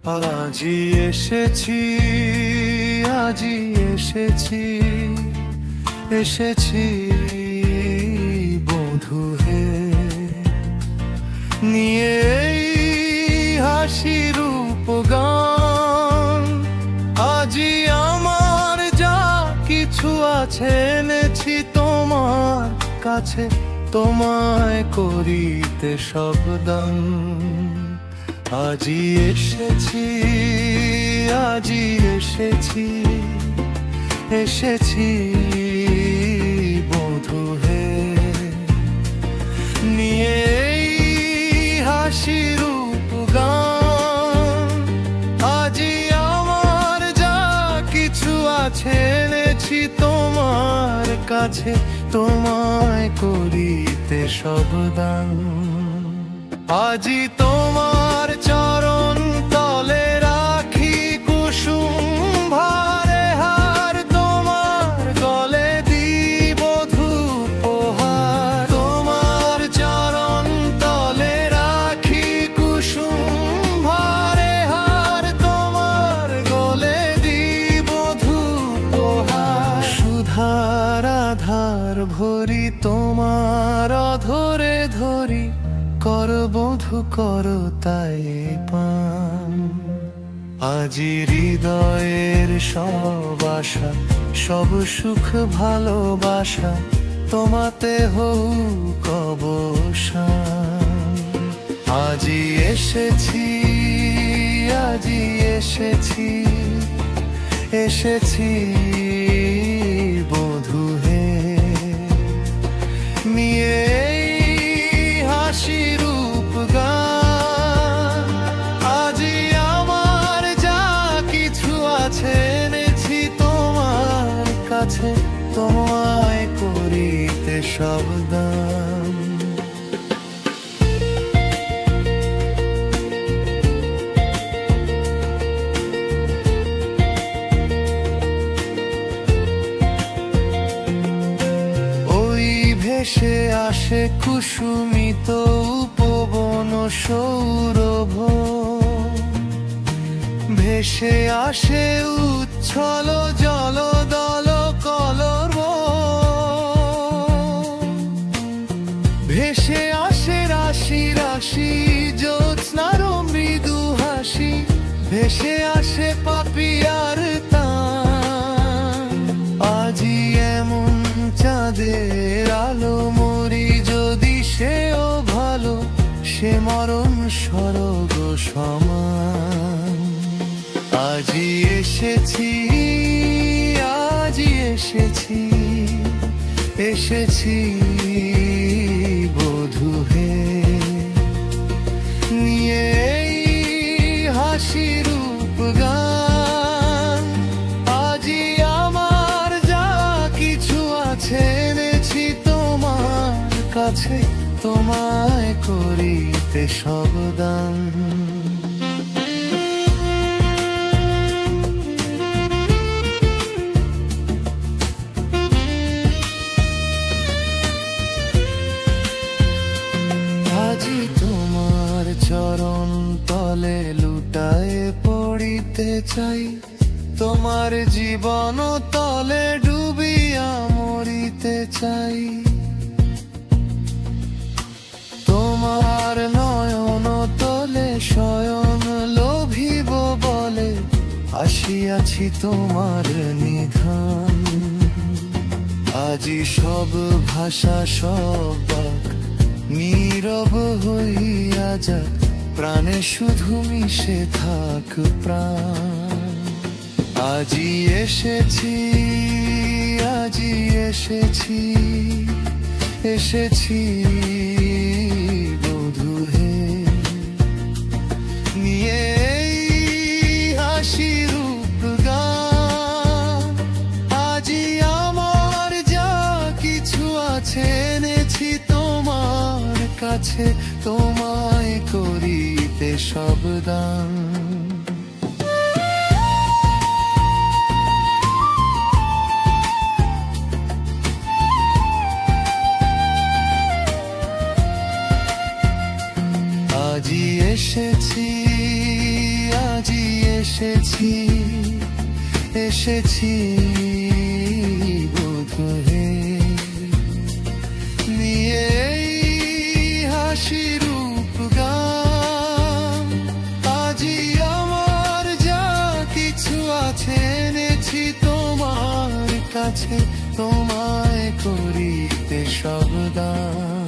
আজি এসেছি, আজি এসেছি, এসেছি বধূ হে, নিয়ে এই হাসির উপগান। আজি আমার যা কিছু আছে এনেছি তোমার কাছে, তোমায় করিতে সব দান। আজি এসেছি, আজি এসেছি, এসেছি বধূ হে, নিয়ে এই হাসির উপগান। আজি আমার যা কিছু আছে এনেছি তোমার কাছে, তোমায় করিতে সব দান। আজি তোমার চরণ তলে রাখি কুসুম ভারে হার, তোমার গলে দিব ধূপ উপহার। তোমার চরণ তলে রাখি কুসুম ভারে হার, তোমার গলে দিব ধূপ উপহার। সুধার আধার ভরি তোমার অধরে ধরি, কর বধূ কর তাই পান। আজি হৃদয়ের সব আশা, সব সুখ ভালোবাসা, তোমাতে হোক অবসান। আজি এসেছি, আজি এসেছি, এসেছি বধূ হে, নিয়ে হাসির উপগান। আজি আমার যা কিছু আছে এনেছি তোমার কাছে, তোমায় করিতে সব দান। ওই ভেসে আসে কুসুমিত উপবন সৌরভ, ভেসে আসে উচ্ছল জল দল কলরব, ভেসে আসে রাশি রাশি জ্যোৎস্নার মৃদু হাসি, ভেসে আসে পাপিয়ার তান। আজি এমন চাঁদের আলো মরি যদি সেও ভালো, সে মরণ স্বর্গ সমান। আজি এসেছি, আজি এসেছি, এসেছি বধূ হে, নিয়ে এই হাসির উপগান। আজি আমার যা কিছু আছে এনেছি তোমার কাছে, তোমায় করিতে সব দান। আজি তোমার চরণ তলে লুটায়ে পড়িতে চাই, তোমার জীবন তলে ডুবিয়া মরিতে চাই। তোমার নয়ন তলে শয়ন লোভিব বলে, আসিয়াছি তোমার নিধান। আজি সব ভাষা সব বাক নীরব হইয়া যাক, প্রাণে শুধু মিশে থাক প্রাণ। আজি এসেছি, আজি এসেছি, এসেছি বধূ হে, নিয়ে এই হাসির উপগান। আজি আমার যা কিছু আছে এনেছি তোমার কাছে, তোমায় করিতে সব দান। আজি এসেছি, আজি এসেছি এসেছি বধূ হে, নিয়ে এই হাসি রূপ গান। আজি আমার যা কিছু আছে এনেছি তোমার কাছে, তোমায় করিতে সব দান।